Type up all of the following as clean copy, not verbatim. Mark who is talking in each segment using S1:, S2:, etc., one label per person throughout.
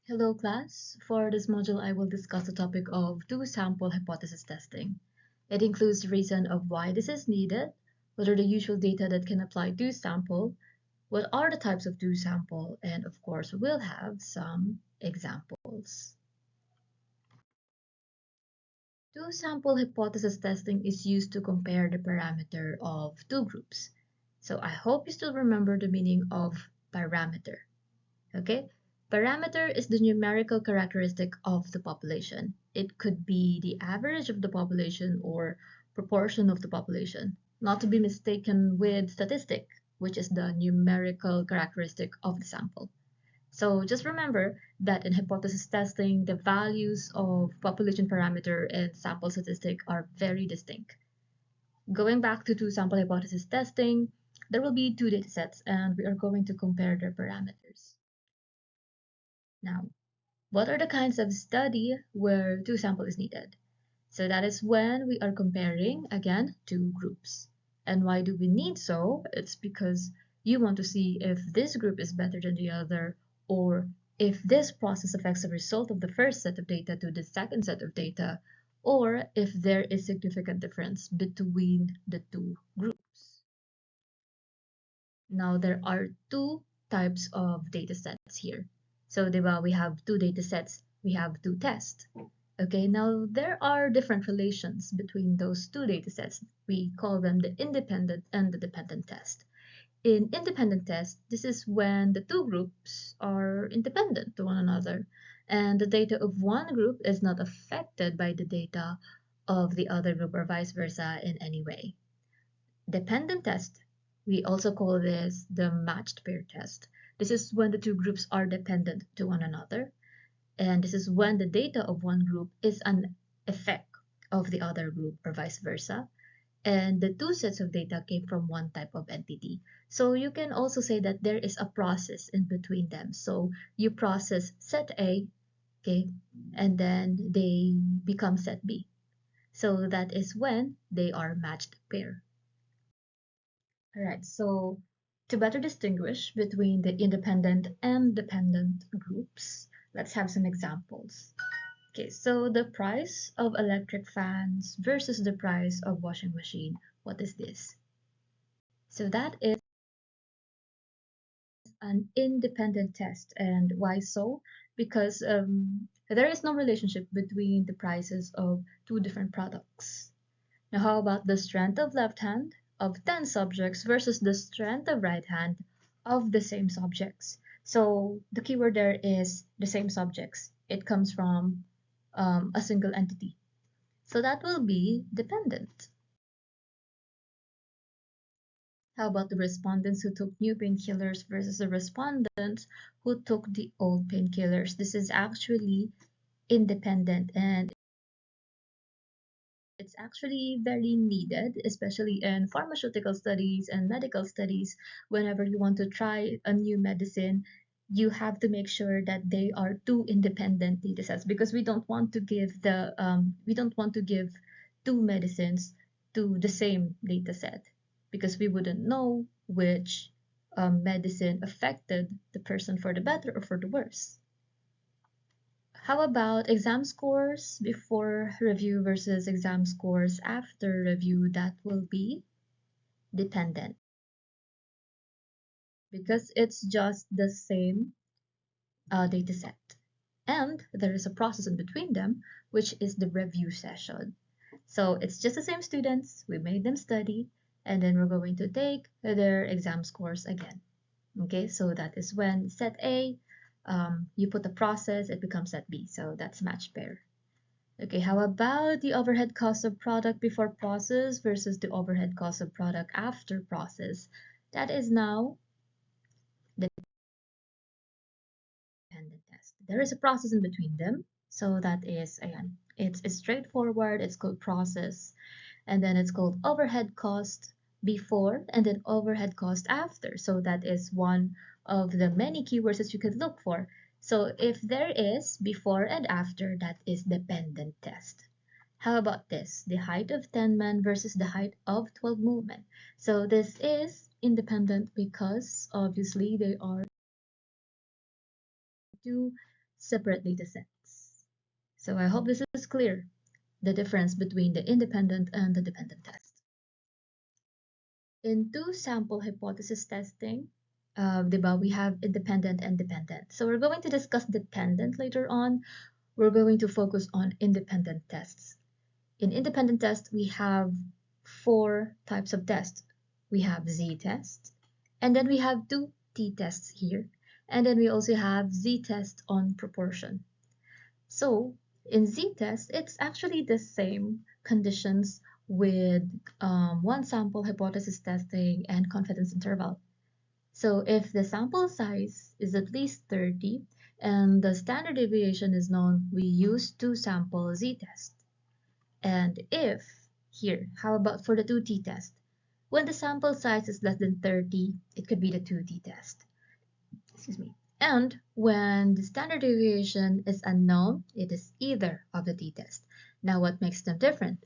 S1: Hello class. For this module, I will discuss the topic of two-sample hypothesis testing. It includes the reason of why this is needed, what are the usual data that can apply to sample, what are the types of two-sample, and of course, we'll have some examples. Two-sample hypothesis testing is used to compare the parameter of two groups. So I hope you still remember the meaning of parameter. Okay, parameter is the numerical characteristic of the population. It could be the average of the population or proportion of the population, not to be mistaken with statistic, which is the numerical characteristic of the sample. So just remember that in hypothesis testing, the values of population parameter and sample statistic are very distinct. Going back to two sample hypothesis testing, there will be two datasets and we are going to compare their parameters. Now, what are the kinds of study where two sample is needed? So that is when we are comparing, again, two groups. And why do we need so? It's because you want to see if this group is better than the other, or if this process affects the result of the first set of data to the second set of data, or if there is significant difference between the two groups. Now there are two types of data sets here. So diba, we have two data sets, we have two tests. Okay, now there are different relations between those two data sets. We call them the independent and the dependent test. In independent test, this is when the two groups are independent to one another, and the data of one group is not affected by the data of the other group or vice versa in any way. Dependent test, we also call this the matched pair test. This is when the two groups are dependent to one another, and this is when the data of one group is an effect of the other group or vice versa. And the two sets of data came from one type of entity. So you can also say that there is a process in between them. So you process set A, okay, and then they become set B. So that is when they are matched pair. All right, so to better distinguish between the independent and dependent groups, let's have some examples. Okay, so the price of electric fans versus the price of washing machine. What is this? So that is an independent test. And why so? Because there is no relationship between the prices of two different products. Now, how about the strength of left hand of 10 subjects versus the strength of right hand of the same subjects? So the keyword there is the same subjects. It comes from a single entity. So that will be dependent. How about the respondents who took new painkillers versus the respondents who took the old painkillers? This is actually independent and it's actually very needed, especially in pharmaceutical studies and medical studies. Whenever you want to try a new medicine, you have to make sure that they are two independent data sets because we don't want to give two medicines to the same data set because we wouldn't know which medicine affected the person for the better or for the worse. How about exam scores before review versus exam scores after review? That will be dependent because it's just the same data set. And there is a process in between them, which is the review session. So it's just the same students, we made them study, and then we're going to take their exam scores again. Okay, so that is when set A, you put the process, it becomes set B. So that's match pair. Okay, how about the overhead cost of product before process versus the overhead cost of product after process? That is now the dependent test. There is a process in between them. So that is, again, it's straightforward. It's called process. And then it's called overhead cost before and then overhead cost after. So that is one of the many keywords that you could look for. So if there is before and after, that is dependent test. How about this? The height of 10 men versus the height of 12 women. So this is independent because obviously they are two separate data sets. So I hope this is clear, the difference between the independent and the dependent test. In two sample hypothesis testing, we have independent and dependent. So we're going to discuss dependent later on. We're going to focus on independent tests. In independent tests, we have four types of tests. We have z-test, and then we have two t-tests here, and then we also have z-test on proportion. So in z-test, it's actually the same conditions with one sample hypothesis testing and confidence interval. So if the sample size is at least 30 and the standard deviation is known, we use two sample z-test. And if, here, how about for the 2t test? When the sample size is less than 30, it could be the 2t test. Excuse me. And when the standard deviation is unknown, it is either of the t-test. Now what makes them different?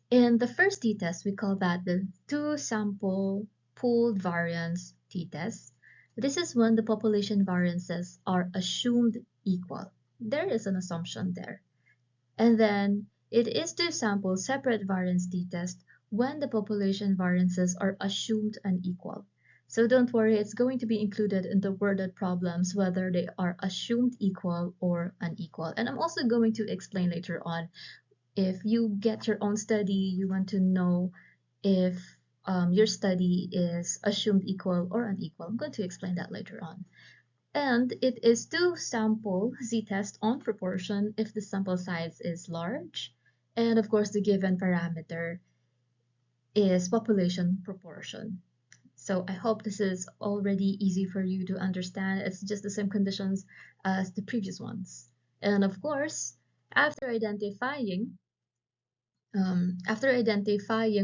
S1: In the first t-test, we call that the two-sample pooled variance t-test. This is when the population variances are assumed equal. There is an assumption there. And then it is two-sample separate variance t-test when the population variances are assumed unequal. So don't worry, it's going to be included in the worded problems whether they are assumed equal or unequal. And I'm also going to explain later on, if you get your own study, you want to know if your study is assumed equal or unequal. I'm going to explain that later on. And it is two sample z-test on proportion if the sample size is large. And of course, the given parameter is population proportion. So I hope this is already easy for you to understand. It's just the same conditions as the previous ones. And of course, after identifying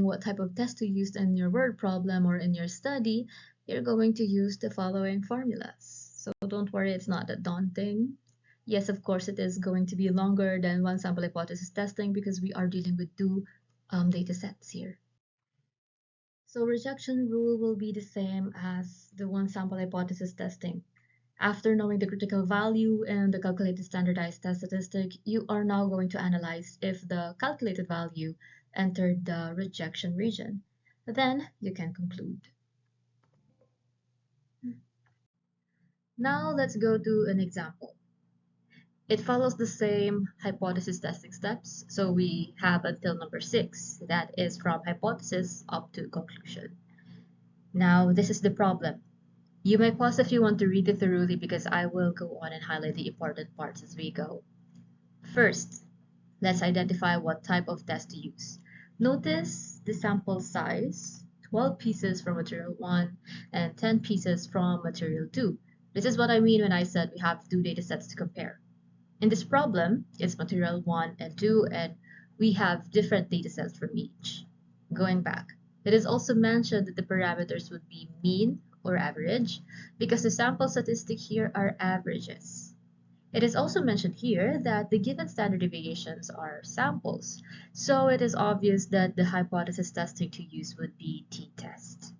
S1: what type of test to use in your word problem or in your study, you're going to use the following formulas. So don't worry, it's not that daunting. Yes, of course, it is going to be longer than one sample hypothesis testing because we are dealing with two data sets here. So rejection rule will be the same as the one sample hypothesis testing. After knowing the critical value and the calculated standardized test statistic, you are now going to analyze if the calculated value entered the rejection region. Then you can conclude. Now let's go to an example. It follows the same hypothesis testing steps, so we have until number 6, that is from hypothesis up to conclusion. Now this is the problem. You may pause if you want to read it thoroughly because I will go on and highlight the important parts as we go. First, let's identify what type of test to use. Notice the sample size, 12 pieces from material 1 and 10 pieces from material 2. This is what I mean when I said we have two data sets to compare. In this problem, it's material 1 and 2, and we have different data sets from each. Going back, it is also mentioned that the parameters would be mean or average because the sample statistics here are averages. It is also mentioned here that the given standard deviations are samples, so it is obvious that the hypothesis testing to use would be t-test.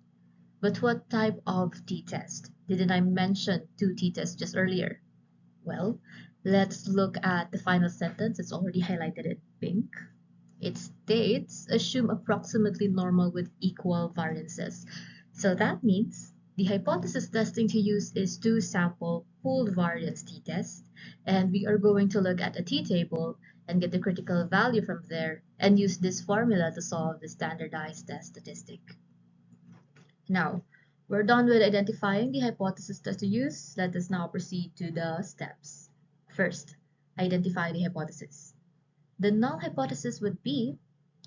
S1: But what type of t-test? Didn't I mention two t-tests just earlier? Well, let's look at the final sentence. It's already highlighted in pink. It states, assume approximately normal with equal variances. So that means the hypothesis testing to use is two sample pooled variance t-test, and we are going to look at a t-table and get the critical value from there and use this formula to solve the standardized test statistic. Now, we're done with identifying the hypothesis test to use. Let us now proceed to the steps. First, identify the hypothesis. The null hypothesis would be,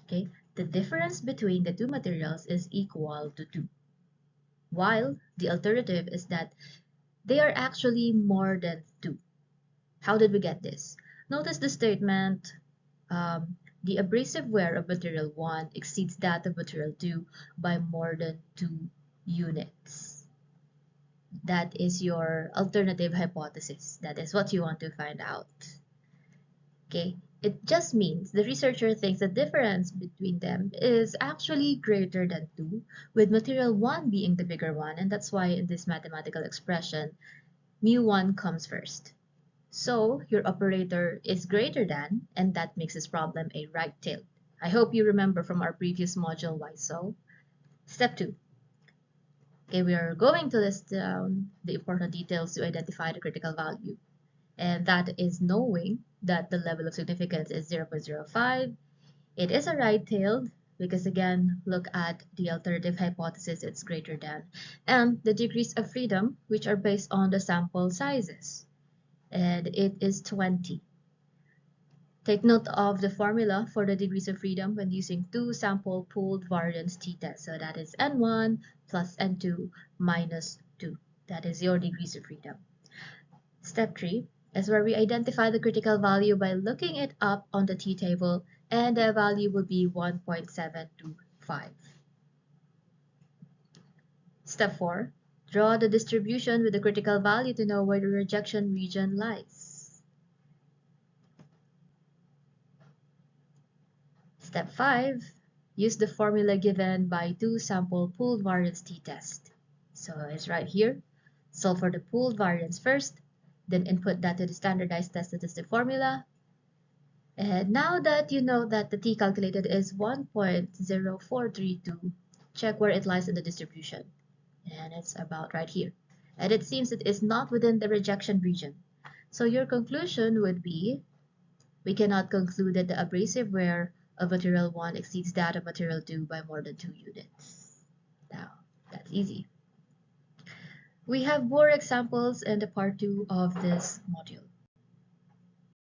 S1: the difference between the two materials is equal to 2. While the alternative is that they are actually more than 2. How did we get this? Notice the statement, the abrasive wear of material 1 exceeds that of material 2 by more than 2 units. That is your alternative hypothesis. That is what you want to find out. Okay, it just means the researcher thinks the difference between them is actually greater than 2, with material 1 being the bigger one, and that's why in this mathematical expression, mu1 comes first. So your operator is greater than, and that makes this problem a right-tailed. I hope you remember from our previous module why so. Step 2. Okay, we are going to list down the important details to identify the critical value. And that is knowing that the level of significance is 0.05. It is a right-tailed because again, look at the alternative hypothesis, it's greater than. And the degrees of freedom, which are based on the sample sizes. And it is 20. Take note of the formula for the degrees of freedom when using two sample pooled variance t-test. So that is n1 plus n2 minus 2. That is your degrees of freedom. Step 3 is where we identify the critical value by looking it up on the t-table, and the value would be 1.725. Step 4, draw the distribution with the critical value to know where the rejection region lies. Step 5, use the formula given by two sample pooled variance t-test. So it's right here. Solve for the pooled variance first, then input that to the standardized test statistic formula. And now that you know that the t calculated is 1.0432, check where it lies in the distribution. And it's about right here. And it seems it is not within the rejection region. So your conclusion would be, we cannot conclude that the abrasive wear of material 1 exceeds that of material 2 by more than 2 units. Now, that's easy. We have more examples in the part 2 of this module.